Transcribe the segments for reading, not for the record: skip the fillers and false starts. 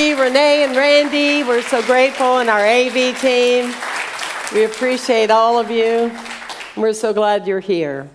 Judy, Renee, and Randy. We're so grateful, and our AV team. We appreciate all of you. We're so glad you're here.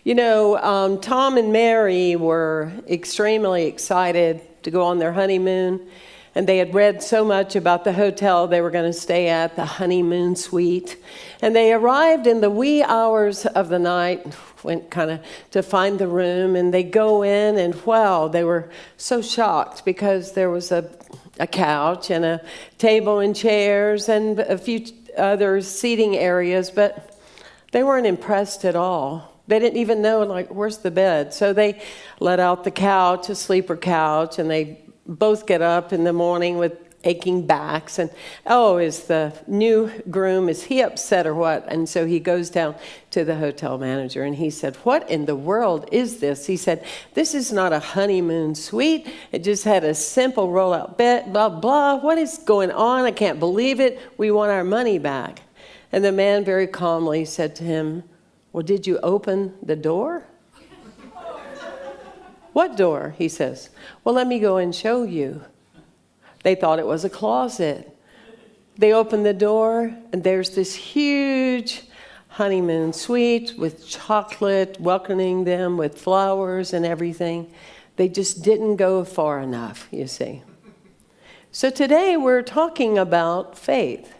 You know, Tom and Mary were extremely excited to go on their honeymoon, and they had read so much about the hotel they were going to stay at, the honeymoon suite. And they arrived in the wee hours of the night, went kind of to find the room, and they go in, and wow, they were so shocked because there was a couch and a table and chairs and a few other seating areas, but they weren't impressed at all. They didn't even know, like, where's the bed? So they let out the couch, a sleeper couch, and they both get up in the morning with aching backs. And, oh, is the new groom, is he upset or what? And so he goes down to the hotel manager, and he said, what in the world is this? He said, this is not a honeymoon suite. It just had a simple roll-out bed, blah, blah. What is going on? I can't believe it. We want our money back. And the man very calmly said to him, well, did you open the door? What door? He says. Well, let me go and show you. They thought it was a closet. They opened the door, and there's this huge honeymoon suite with chocolate, welcoming them with flowers and everything. They just didn't go far enough, you see. So today we're talking about faith.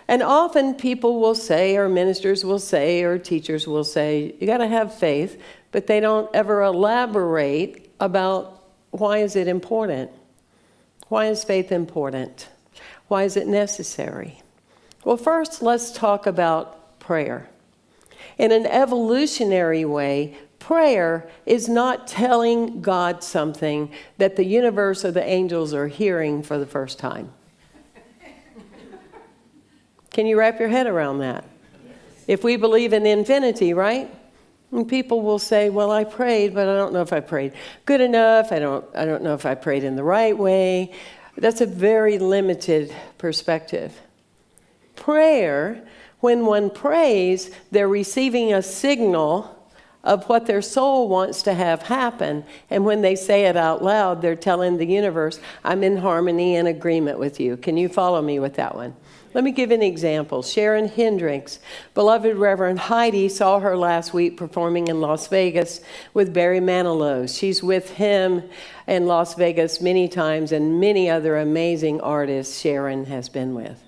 And often people will say, or ministers will say, or teachers will say, you got to have faith, but they don't ever elaborate about why is it important? Why is faith important? Why is it necessary? Well, first, let's talk about prayer. In an evolutionary way, prayer is not telling God something that the universe or the angels are hearing for the first time. Can you wrap your head around that? If we believe in infinity, right? And people will say, well, I prayed, but I don't know if I prayed good enough. I don't know if I prayed in the right way. That's a very limited perspective. Prayer, when one prays, they're receiving a signal of what their soul wants to have happen. And when they say it out loud, they're telling the universe, I'm in harmony and agreement with you. Can you follow me with that one? Let me give an example. Sharon Hendricks, beloved Reverend Heidi, saw her last week performing in Las Vegas with Barry Manilow. She's with him in Las Vegas many times, and many other amazing artists Sharon has been with.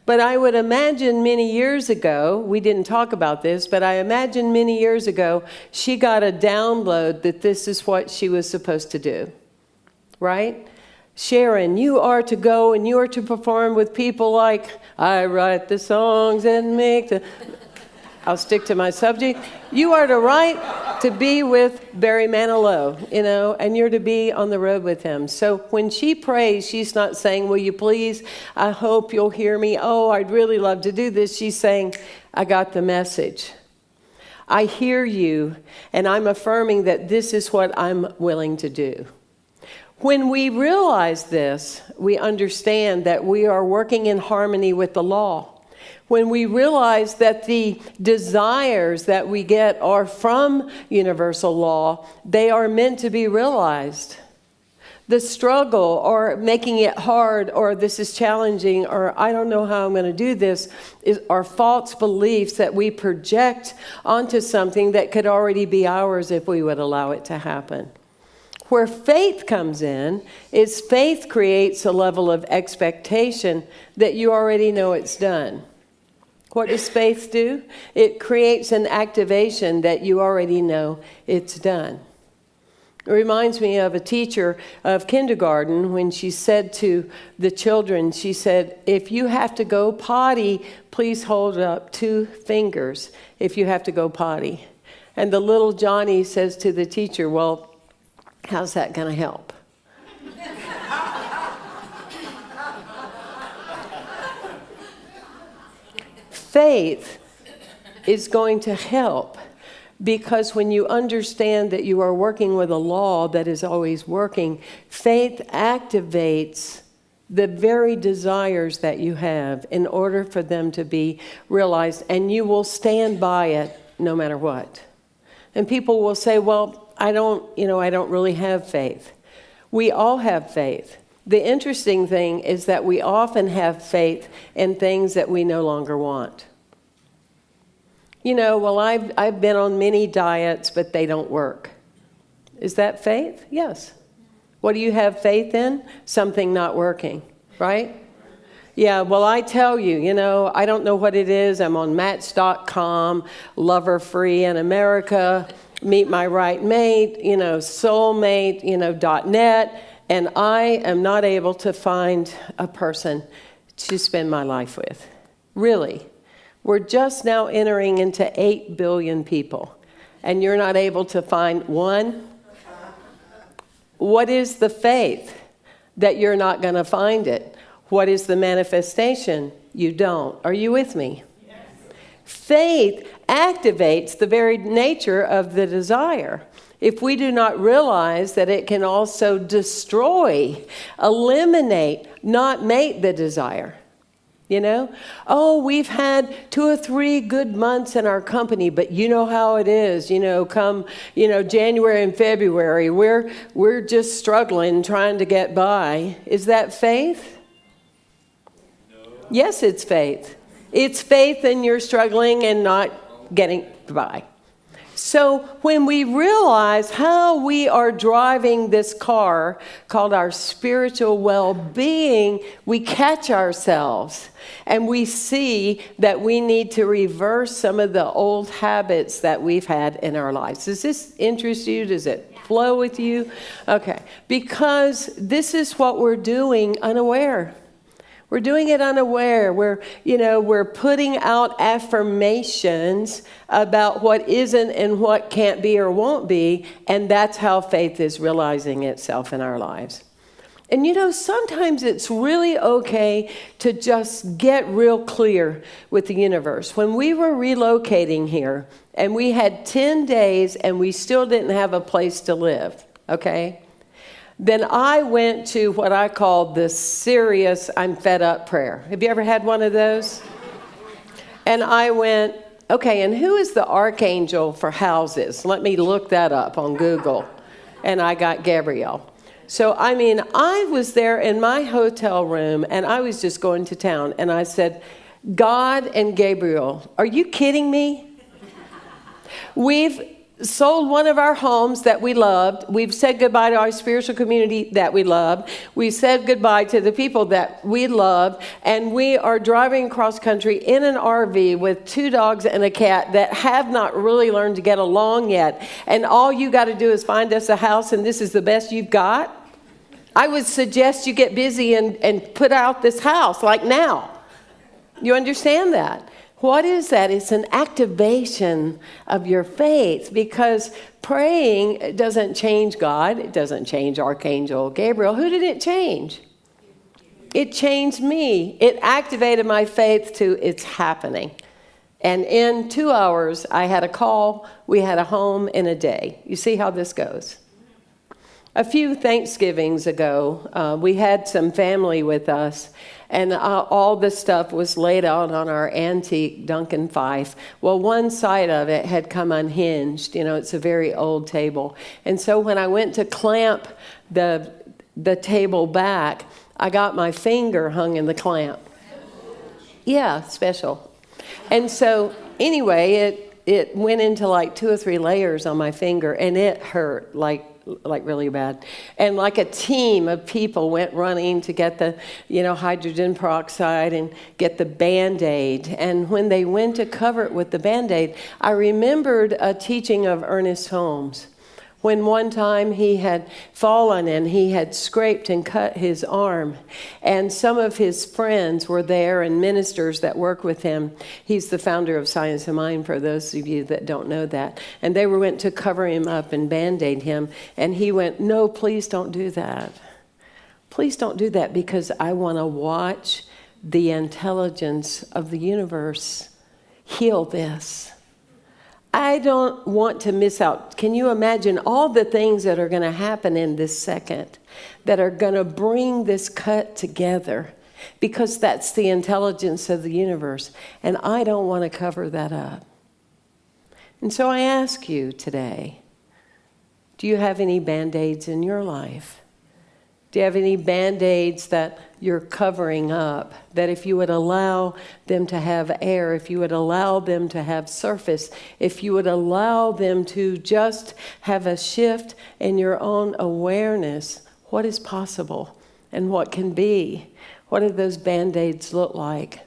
But I would imagine many years ago, we didn't talk about this, but I imagine many years ago, she got a download that this is what she was supposed to do, right? Sharon, you are to go and you are to perform with people like, I write the songs and make the... I'll stick to my subject. You are to write to be with Barry Manilow, you know, and you're to be on the road with him. So when she prays, she's not saying, will you please, I hope you'll hear me. Oh, I'd really love to do this. She's saying, I got the message. I hear you, and I'm affirming that this is what I'm willing to do. When we realize this, we understand that we are working in harmony with the law. When we realize that the desires that we get are from universal law, they are meant to be realized. The struggle or making it hard or this is challenging or I don't know how I'm going to do this are false beliefs that we project onto something that could already be ours if we would allow it to happen. Where faith comes in is faith creates a level of expectation that you already know it's done. What does faith do? It creates an activation that you already know it's done. It reminds me of a teacher of kindergarten when she said to the children, she said, if you have to go potty, please hold up 2 fingers if you have to go potty. And the little Johnny says to the teacher, well, how's that going to help? Faith is going to help because when you understand that you are working with a law that is always working, faith activates the very desires that you have in order for them to be realized, and you will stand by it no matter what. And people will say, well, I don't really have faith. We all have faith. The interesting thing is that we often have faith in things that we no longer want. Well, I've been on many diets, but they don't work. Is that faith? Yes. What do you have faith in? Something not working, right? Yeah, well, I tell you, I don't know what it is. I'm on Match.com, Lover Free in America, Meet My Right Mate, Soulmate, .net, and I am not able to find a person to spend my life with. Really. We're just now entering into 8 billion people, and you're not able to find one? What is the faith? That you're not going to find it. What is the manifestation? You don't. Are you with me? Yes. Faith activates the very nature of the desire. If we do not realize that it can also destroy, eliminate, not make the desire. Oh, we've had 2 or 3 good months in our company, but you know how it is, come, January and February, we're just struggling, trying to get by. Is that faith? No. Yes, it's faith. It's faith in you're struggling and not getting by. So when we realize how we are driving this car called our spiritual well-being, we catch ourselves and we see that we need to reverse some of the old habits that we've had in our lives. Does this interest you? Does it flow with you? Okay, because this is what we're doing unaware. We're doing it unaware. We're putting out affirmations about what isn't and what can't be or won't be, and that's how faith is realizing itself in our lives. And sometimes it's really okay to just get real clear with the universe. When we were relocating here, and we had 10 days, and we still didn't have a place to live, okay? Then I went to what I call the serious I'm fed up prayer. Have you ever had one of those? And I went, okay, and who is the archangel for houses? Let me look that up on Google. And I got Gabrielle. So, I was there in my hotel room, and I was just going to town. And I said, God and Gabriel, are you kidding me? We've sold one of our homes that we loved. We've said goodbye to our spiritual community that we loved. We said goodbye to the people that we loved. And we are driving across country in an RV with 2 dogs and a cat that have not really learned to get along yet. And all you got to do is find us a house, and this is the best you've got. I would suggest you get busy and put out this house like now. You understand that? What is that? It's an activation of your faith, because praying doesn't change God. It doesn't change Archangel Gabriel. Who did it change? It changed me. It activated my faith to it's happening. And in 2 hours, I had a call. We had a home in a day. You see how this goes? A few Thanksgivings ago, we had some family with us, and all the stuff was laid out on our antique Duncan Fife. Well, one side of it had come unhinged. It's a very old table. And so when I went to clamp the table back, I got my finger hung in the clamp. Yeah, special. And so anyway, it went into like 2 or 3 layers on my finger, and it hurt like really bad. And like a team of people went running to get the, hydrogen peroxide and get the Band-Aid. And when they went to cover it with the Band-Aid, I remembered a teaching of Ernest Holmes, when one time he had fallen and he had scraped and cut his arm. And some of his friends were there, and ministers that work with him. He's the founder of Science of Mind, for those of you that don't know that. And they went to cover him up and Band-Aid him. And he went, no, please don't do that. Please don't do that, because I want to watch the intelligence of the universe heal this. I don't want to miss out. Can you imagine all the things that are going to happen in this second that are going to bring this cut together? Because that's the intelligence of the universe. And I don't want to cover that up. And so I ask you today, do you have any Band-Aids in your life? Do you have any Band-Aids that you're covering up, that if you would allow them to have air, if you would allow them to have surface, if you would allow them to just have a shift in your own awareness, what is possible and what can be? What do those Band-Aids look like?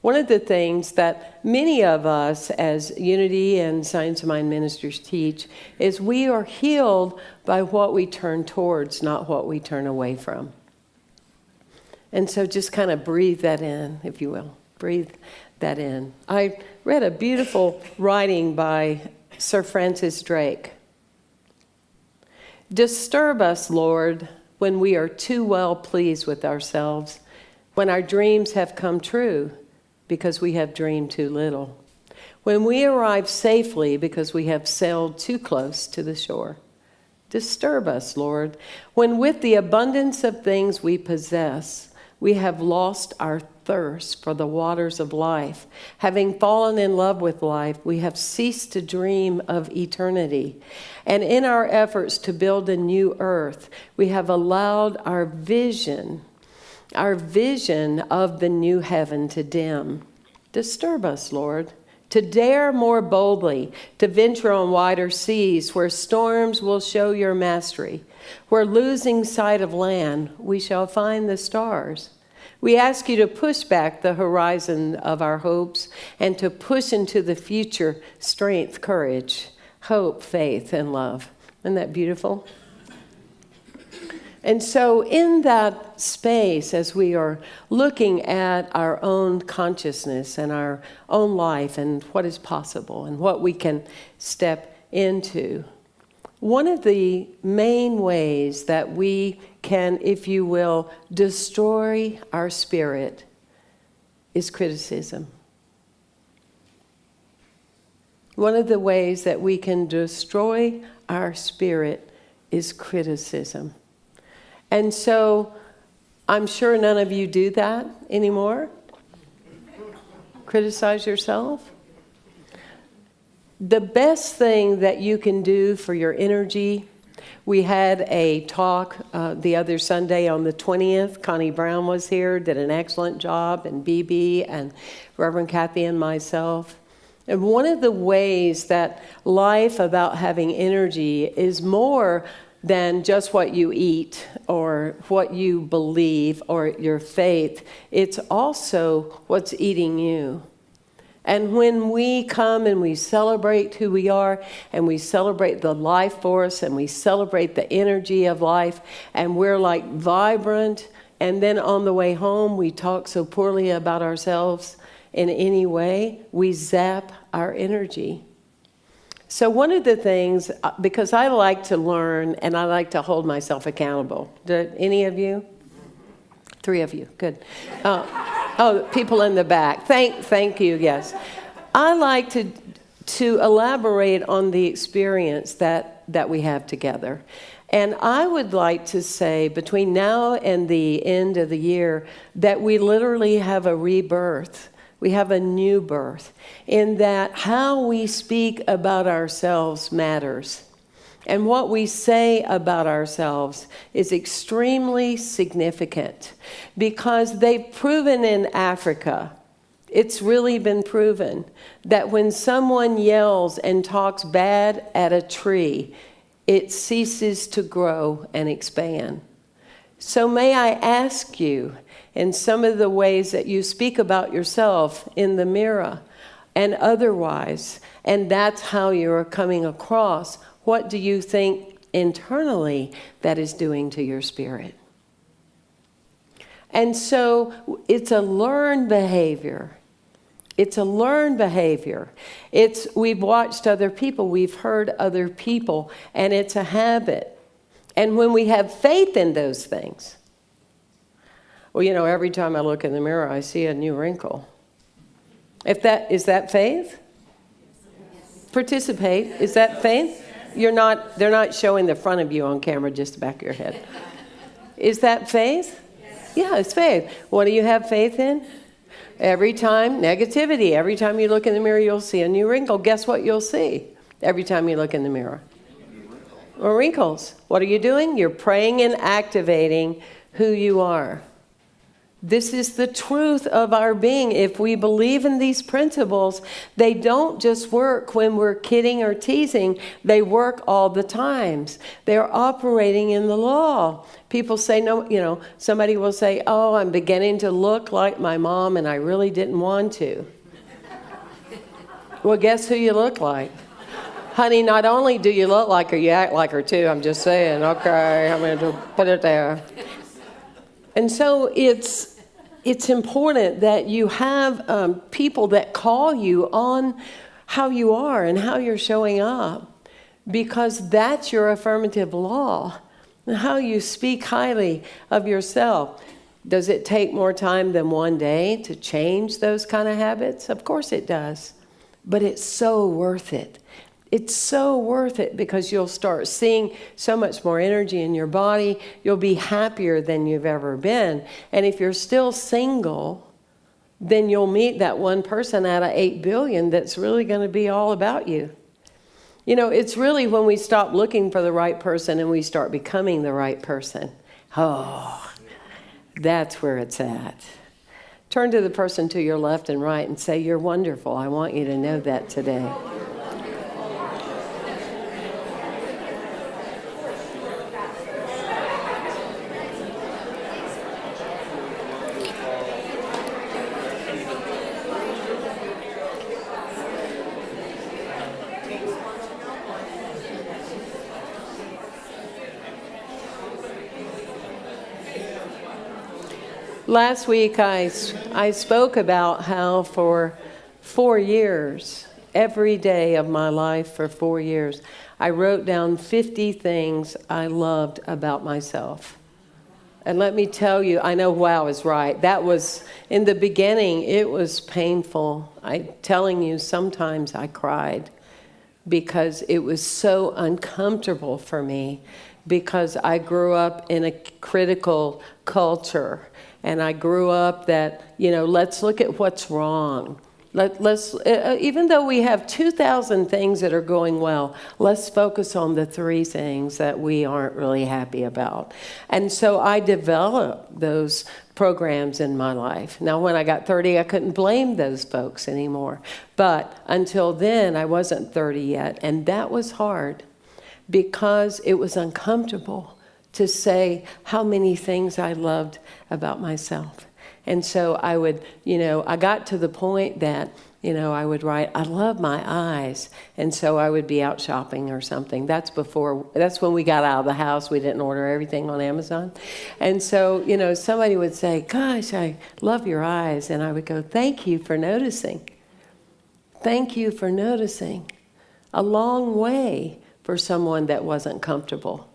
One of the things that many of us as Unity and Science of Mind ministers teach is we are healed by what we turn towards, not what we turn away from. And so just kind of breathe that in, if you will. Breathe that in. I read a beautiful writing by Sir Francis Drake. Disturb us, Lord, when we are too well pleased with ourselves, when our dreams have come true, because we have dreamed too little. When we arrive safely because we have sailed too close to the shore. Disturb us, Lord, when with the abundance of things we possess, we have lost our thirst for the waters of life. Having fallen in love with life, we have ceased to dream of eternity. And in our efforts to build a new earth, we have allowed our vision of the new heaven to dim. Disturb us, Lord, to dare more boldly, to venture on wider seas where storms will show your mastery, where losing sight of land, we shall find the stars. We ask you to push back the horizon of our hopes and to push into the future strength, courage, hope, faith, and love. Isn't that beautiful? And so in that space, as we are looking at our own consciousness and our own life and what is possible and what we can step into, one of the main ways that we can, if you will, destroy our spirit is criticism. One of the ways that we can destroy our spirit is criticism. And so I'm sure none of you do that anymore. Criticize yourself. The best thing that you can do for your energy, we had a talk the other Sunday on the 20th. Connie Brown was here, did an excellent job, and BB and Reverend Kathy and myself. And one of the ways that life about having energy is more than just what you eat or what you believe or your faith. It's also what's eating you. And when we come and we celebrate who we are and we celebrate the life force and we celebrate the energy of life and we're like vibrant, and then on the way home we talk so poorly about ourselves in any way, we zap our energy. So one of the things, because I like to learn and I like to hold myself accountable. Do any of you? 3 of you, good. Oh, people in the back. Thank you, yes. I like to elaborate on the experience that we have together. And I would like to say between now and the end of the year that we literally have a rebirth. We have a new birth in that how we speak about ourselves matters. And what we say about ourselves is extremely significant because they've proven in Africa, it's really been proven, that when someone yells and talks bad at a tree, it ceases to grow and expand. So may I ask you, in some of the ways that you speak about yourself in the mirror and otherwise, and that's how you're coming across, what do you think internally that is doing to your spirit? And so it's a learned behavior. It's a learned behavior. We've watched other people, we've heard other people, and it's a habit. And when we have faith in those things, well, every time I look in the mirror, I see a new wrinkle. Is that faith? Participate. Is that faith? They're not showing the front of you on camera, just the back of your head. Is that faith? Yeah, it's faith. What do you have faith in? Every time, negativity. Every time you look in the mirror, you'll see a new wrinkle. Guess what you'll see every time you look in the mirror? Or wrinkles. What are you doing? You're praying and activating who you are. This is the truth of our being. If we believe in these principles, they don't just work when we're kidding or teasing. They work all the times. They're operating in the law. People say, no, somebody will say, oh, I'm beginning to look like my mom and I really didn't want to. Well, guess who you look like? Honey, not only do you look like her, you act like her too. I'm just saying, okay, I'm going to put it there. And so it's important that you have people that call you on how you are and how you're showing up, because that's your affirmative law, and how you speak highly of yourself. Does it take more time than one day to change those kind of habits? Of course it does, but it's so worth it. It's so worth it, because you'll start seeing so much more energy in your body. You'll be happier than you've ever been. And if you're still single, then you'll meet that one person out of 8 billion that's really going to be all about you. It's really when we stop looking for the right person and we start becoming the right person. Oh, that's where it's at. Turn to the person to your left and right and say, you're wonderful. I want you to know that today. Last week I spoke about how for 4 years, every day of my life for 4 years, I wrote down 50 things I loved about myself. And let me tell you, I know I was right. That was, in the beginning, it was painful. I'm telling you, sometimes I cried because it was so uncomfortable for me, because I grew up in a critical culture. And I grew up that, let's look at what's wrong. Let's even though we have 2,000 things that are going well, let's focus on the 3 things that we aren't really happy about. And so I developed those programs in my life. Now, when I got 30, I couldn't blame those folks anymore. But until then, I wasn't 30 yet. And that was hard, because it was uncomfortable to say how many things I loved about myself. And so I would, I got to the point that, I would write, I love my eyes. And so I would be out shopping or something. That's when we got out of the house. We didn't order everything on Amazon. And so, somebody would say, gosh, I love your eyes. And I would go, thank you for noticing. Thank you for noticing. A long way for someone that wasn't comfortable.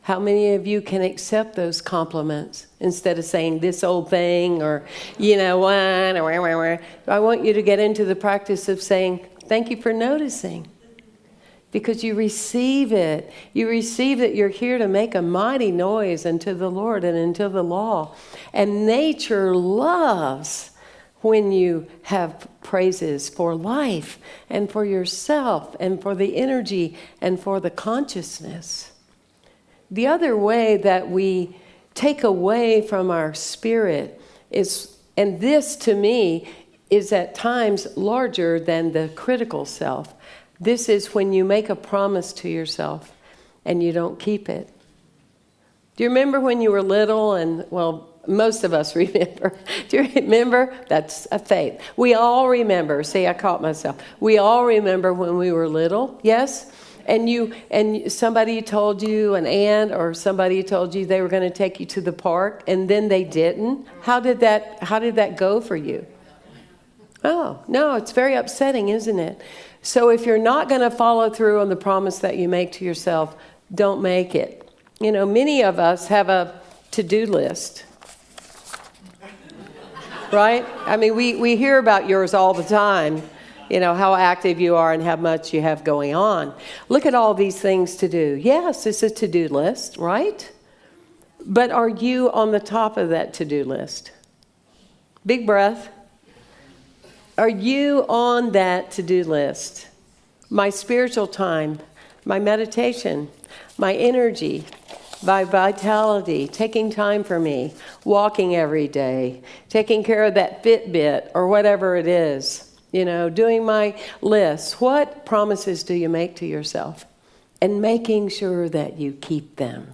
How many of you can accept those compliments instead of saying this old thing or, what, or I want you to get into the practice of saying, thank you for noticing. Because you receive it. You receive that you're here to make a mighty noise unto the Lord and unto the law. And nature loves when you have praises for life and for yourself and for the energy and for the consciousness. The other way that we take away from our spirit is, and this to me is at times larger than the critical self. This is when you make a promise to yourself and you don't keep it. Do you remember when you were little? And most of us remember. Do you remember? That's a faith. We all remember. See, I caught myself. We all remember when we were little. Yes? And somebody told you, an aunt or somebody told you they were going to take you to the park, and then they didn't. How did that go for you? Oh, no, it's very upsetting, isn't it? So if you're not going to follow through on the promise that you make to yourself, don't make it. Many of us have a to-do list. Right? I mean, we hear about yours all the time. how active you are and how much you have going on. Look at all these things to do. Yes, it's a to-do list, right? But are you on the top of that to-do list? Big breath. Are you on that to-do list? My spiritual time, my meditation, my energy, my vitality, taking time for me, walking every day, taking care of that Fitbit or whatever it is, doing my lists. What promises do you make to yourself? And making sure that you keep them.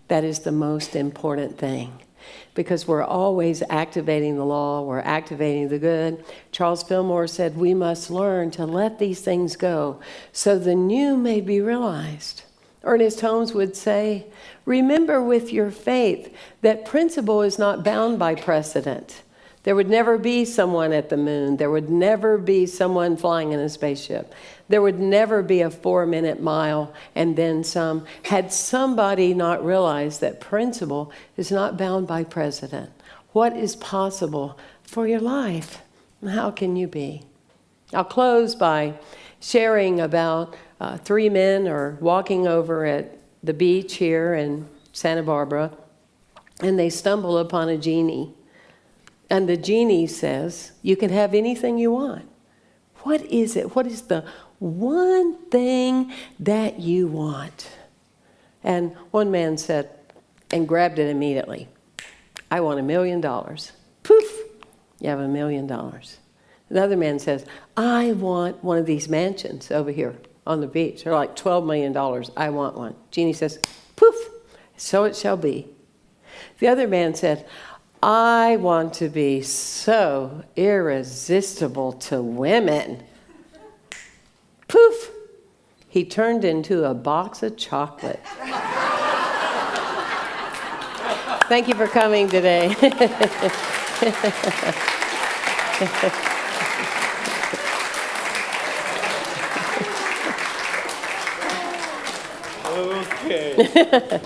That is the most important thing. Because we're always activating the law, we're activating the good. Charles Fillmore said, we must learn to let these things go so the new may be realized. Ernest Holmes would say, remember with your faith that principle is not bound by precedent. There would never be someone at the moon. There would never be someone flying in a spaceship. There would never be a 4-minute mile and then some. Had somebody not realized that principle is not bound by precedent, what is possible for your life? How can you be? I'll close by sharing about 3 men are walking over at the beach here in Santa Barbara, and they stumble upon a genie. And the genie says, you can have anything you want. What is it? What is the one thing that you want? And one man said, and grabbed it immediately, I want $1 million. Poof, you have $1 million. Another man says, I want one of these mansions over here on the beach. They're like $12 million. I want one. Genie says, poof, so it shall be. The other man said, I want to be so irresistible to women. Poof! He turned into a box of chocolate. Thank you for coming today. Okay.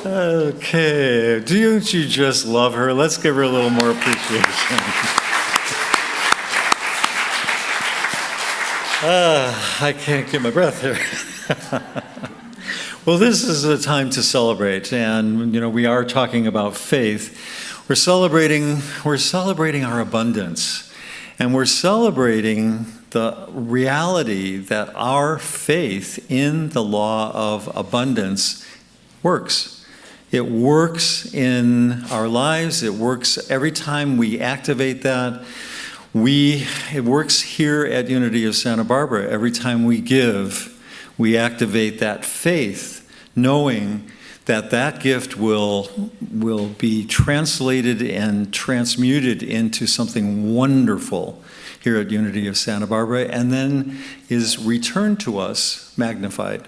Okay, don't you just love her? Let's give her a little more appreciation. I can't get my breath here. Well, this is a time to celebrate, and we are talking about faith. We're celebrating our abundance, and we're celebrating the reality that our faith in the law of abundance works. It works in our lives. It works every time we activate that. It works here at Unity of Santa Barbara. Every time we give, we activate that faith, knowing that that gift will be translated and transmuted into something wonderful here at Unity of Santa Barbara, and then is returned to us magnified.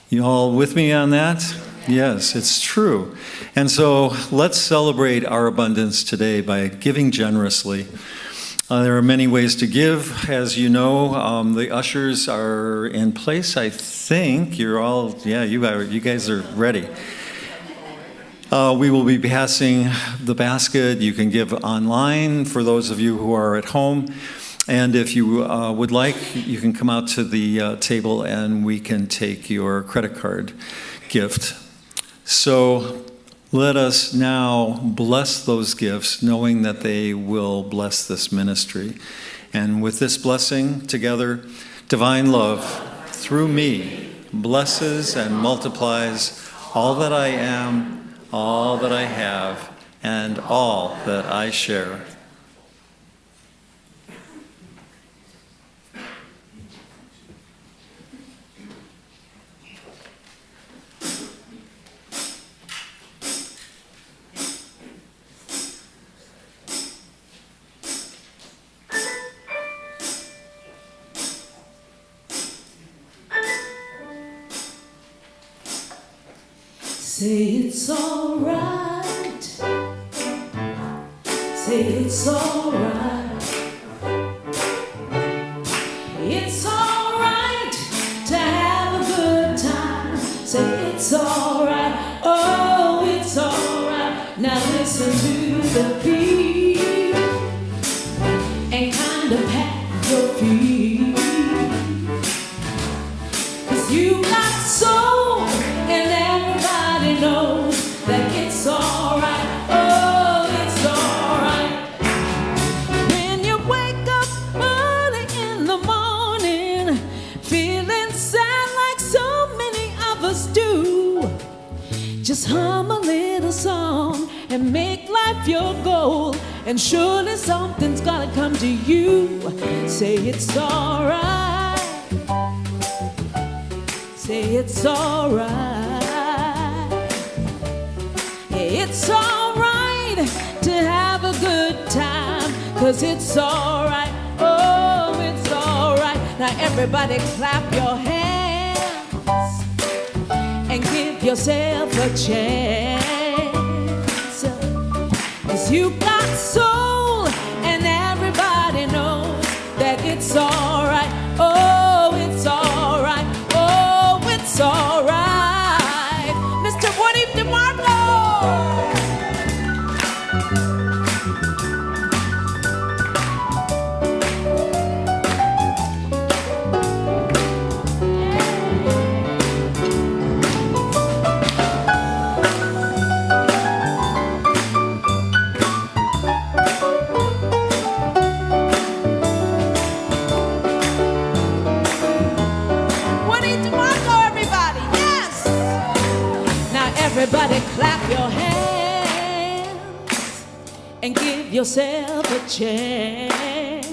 You all with me on that? Yes, it's true. And so let's celebrate our abundance today by giving generously. There are many ways to give. As you know, the ushers are in place. I think you're all, you guys are ready. We will be passing the basket. You can give online for those of you who are at home. And if you would like, you can come out to the table and we can take your credit card gift. So let us now bless those gifts, knowing that they will bless this ministry. And with this blessing together, divine love through me blesses and multiplies all that I am, all that I have, and all that I share. Say it's all right. Say it's all right. It's all right to have a good time. Say it's all right. Oh, it's all right. Now listen to the beat and kind Just hum a little song and make life your goal, and surely something's gonna come to you. Say it's alright. Say it's alright. It's alright to have a good time, 'cause it's alright. Oh, it's alright. Now everybody clap your hands and give yourself a chance, 'cause you got soul and everybody knows that it's alright. Oh, it's alright. Oh, it's alright. Mr. Woody DeMarco. Everybody clap your hands and give yourself a chance,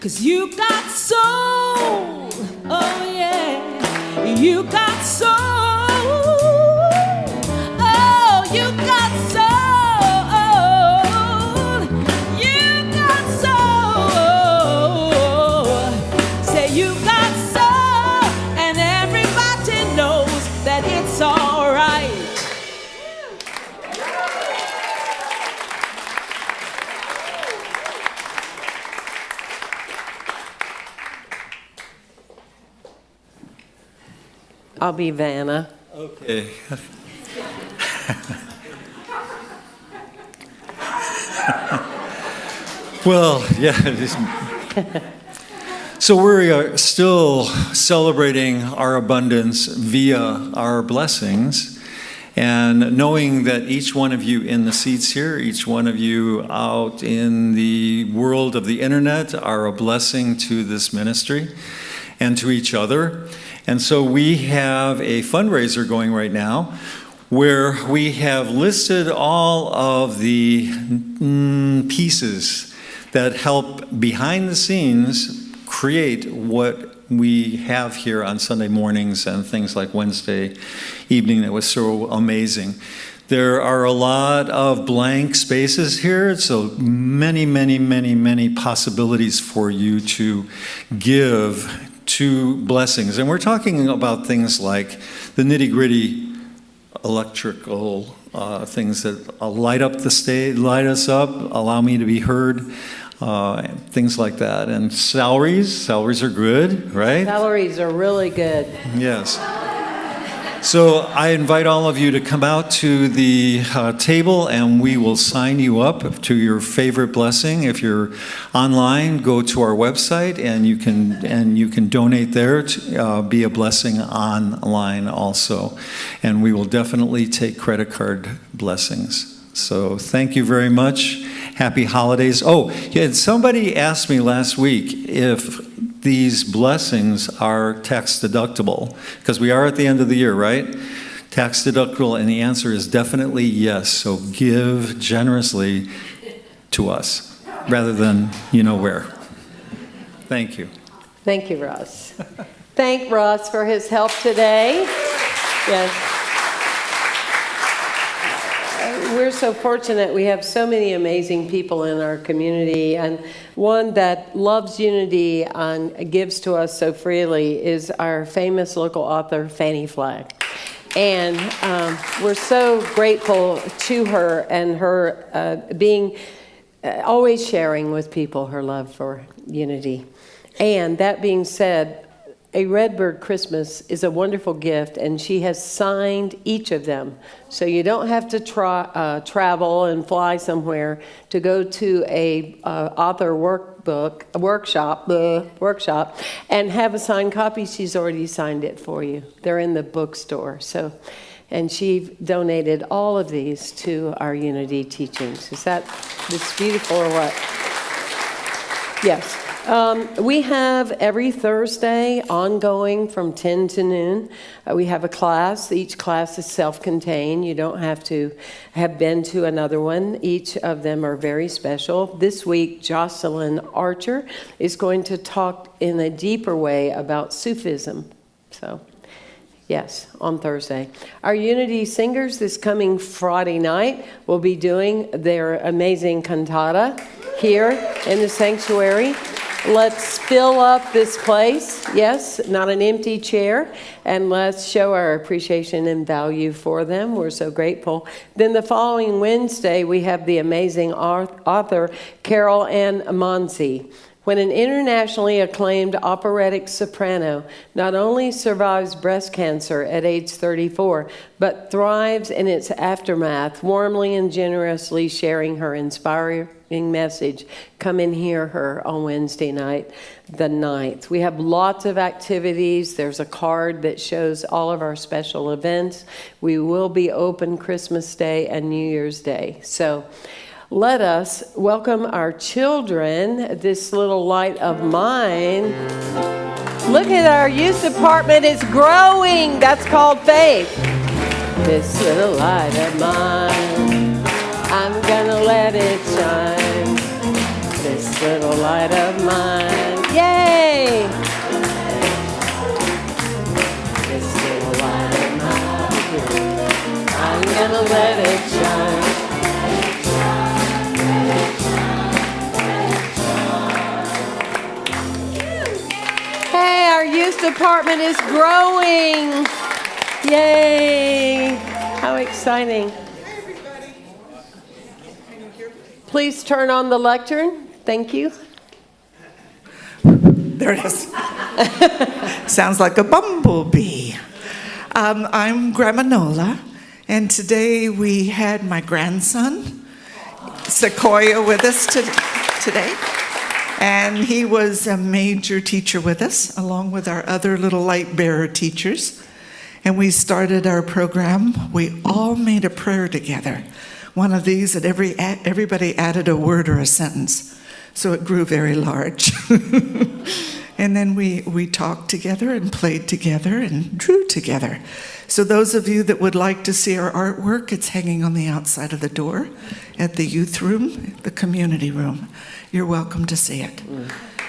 'cause you got soul. Oh yeah, you got soul. Oh, you got soul. You got soul. Say you got soul, and everybody knows that it's all right. I'll be Vanna. Okay. Well, yeah. So we are still celebrating our abundance via our blessings, and knowing that each one of you in the seats here, each one of you out in the world of the internet are a blessing to this ministry and to each other. And so we have a fundraiser going right now where we have listed all of the pieces that help behind the scenes create what we have here on Sunday mornings and things like Wednesday evening that was so amazing. There are a lot of blank spaces here, so many possibilities for you to give to blessings. And we're talking about things like the nitty-gritty electrical things that light up the stage, light us up, allow me to be heard, things like that. And salaries are good, right? Salaries are really good. Yes. So I invite all of you to come out to the table, and we will sign you up to your favorite blessing. If you're online, go to our website, and you can donate there to be a blessing online also. And we will definitely take credit card blessings. So thank you very much. Happy holidays. Oh, yeah, somebody asked me last week if these blessings are tax deductible, because we are at the end of the year, right? Tax deductible, and the answer is definitely yes. So give generously to us rather than you know where. Thank you. Thank you, Ross. Thank Ross for his help today. Yes. We're so fortunate. We have so many amazing people in our community, and one that loves unity and gives to us so freely is our famous local author, Fannie Flagg. And we're so grateful to her and her being always sharing with people her love for unity. And that being said, a Redbird Christmas is a wonderful gift, and she has signed each of them. So you don't have to travel and fly somewhere to go to a author workshop and have a signed copy. She's already signed it for you. They're in the bookstore. So, and she donated all of these to our Unity teachings. Is that this beautiful or what? Yes. We have every Thursday ongoing from 10 to noon. We have a class. Each class is self-contained. You don't have to have been to another one. Each of them are very special. This week, Jocelyn Archer is going to talk in a deeper way about Sufism. So, yes, on Thursday. Our Unity Singers this coming Friday night will be doing their amazing cantata here in the sanctuary. Let's fill up this place, yes, not an empty chair, and let's show our appreciation and value for them. We're so grateful. Then the following Wednesday, we have the amazing author Carol Ann Monsey. When an internationally acclaimed operatic soprano not only survives breast cancer at age 34, but thrives in its aftermath, warmly and generously sharing her inspiring message. Come and hear her on Wednesday night, the 9th. We have lots of activities. There's a card that shows all of our special events. We will be open Christmas Day and New Year's Day. So let us welcome our children, this little light of mine. Look at our youth department, it's growing. That's called faith. This little light of mine, I'm gonna let it shine. This little light of mine, yay! This little light of mine, I'm gonna let it shine. Hey, our youth department is growing. Yay! How exciting. Please turn on the lectern. Thank you. There it is. Sounds like a bumblebee. I'm Grandma Nola, and today we had my grandson, Sequoia, with us today. And he was a major teacher with us, along with our other little light bearer teachers. And we started our program. We all made a prayer together. One of these that everybody added a word or a sentence. So it grew very large. And then we talked together and played together and drew together. So those of you that would like to see our artwork, it's hanging on the outside of the door at the youth room, the community room. You're welcome to see it.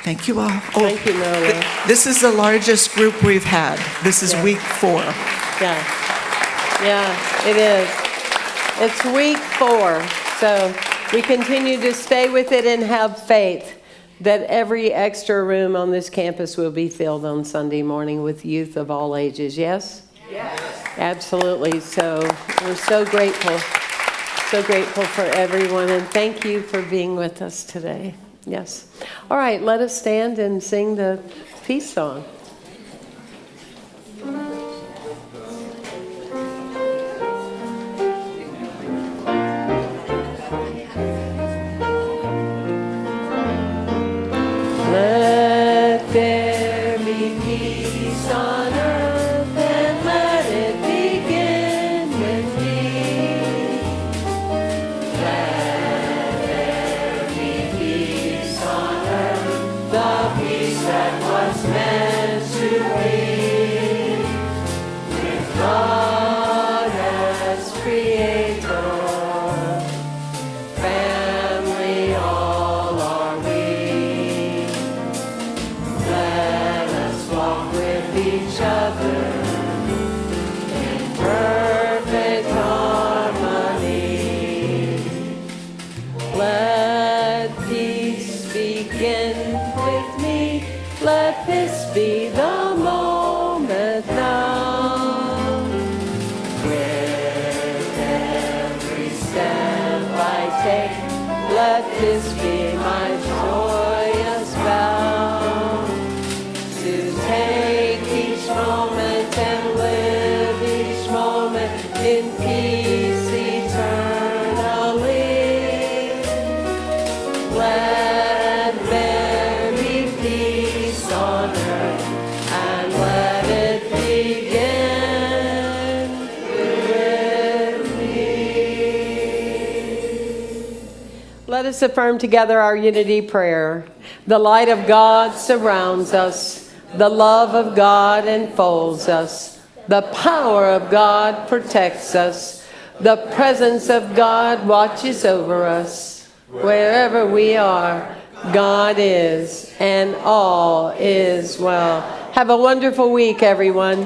Thank you all. Thank you, Nola. This is the largest group we've had. This is week 4. Yeah, it is. It's week 4. So we continue to stay with it and have faith that every extra room on this campus will be filled on Sunday morning with youth of all ages. Yes? Yes. Absolutely. So we're so grateful for everyone, and thank you for being with us today. Yes. All right, let us stand and sing the peace song. Let there be peace on earth, and let it begin with me. Let there be peace on earth, the peace that was meant to be. With God as creator, family all are we. Let us walk with each other in perfect harmony. Let peace begin with me. Let this be the moment now. With every step I take, let this be my joyous vow. To take each moment and live each moment in peace eternally. Let there be peace on earth, and let it begin with me. Let us affirm together our unity prayer. The light of God surrounds us. The love of God enfolds us. The power of God protects us. The presence of God watches over us. Wherever we are, God is, and all is well. Have a wonderful week, everyone.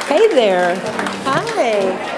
Hey there. Hi.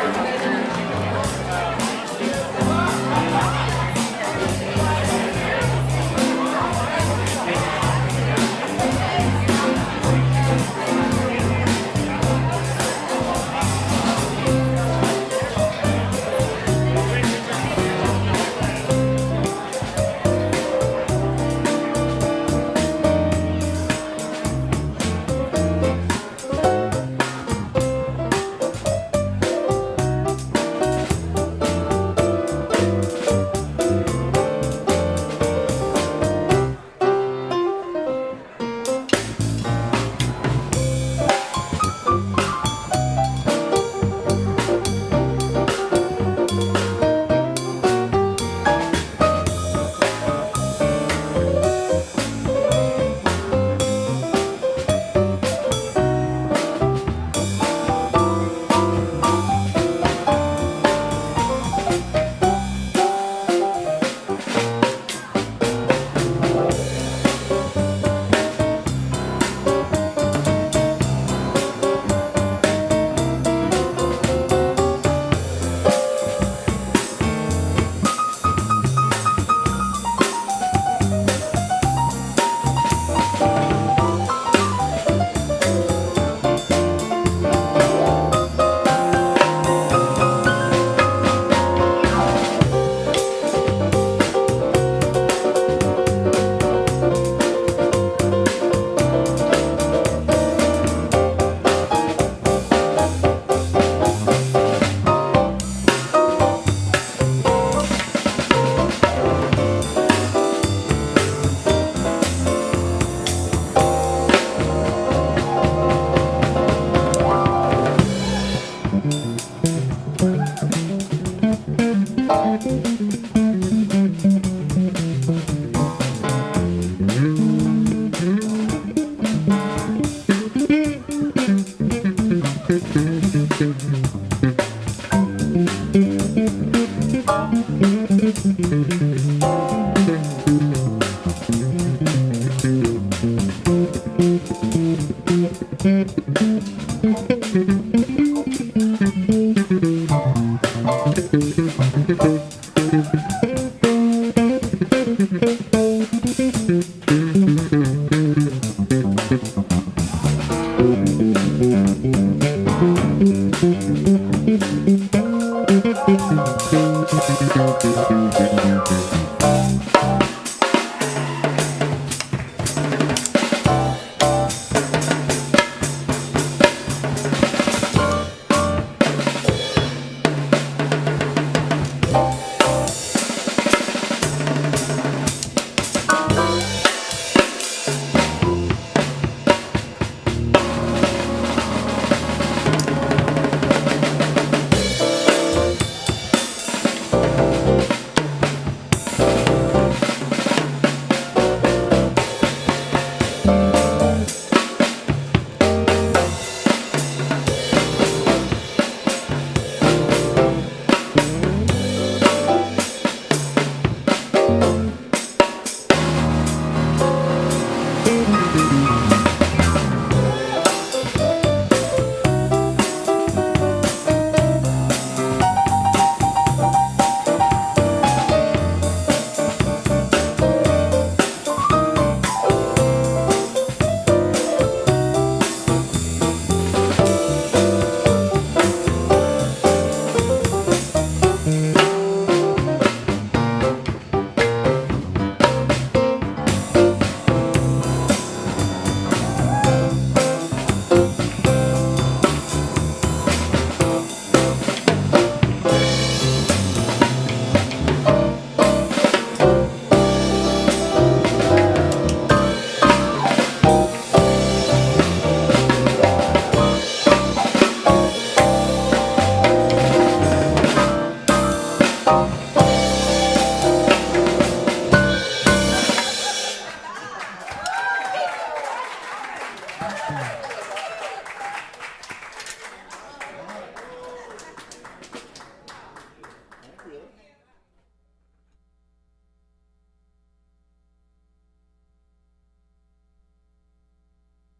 Woo!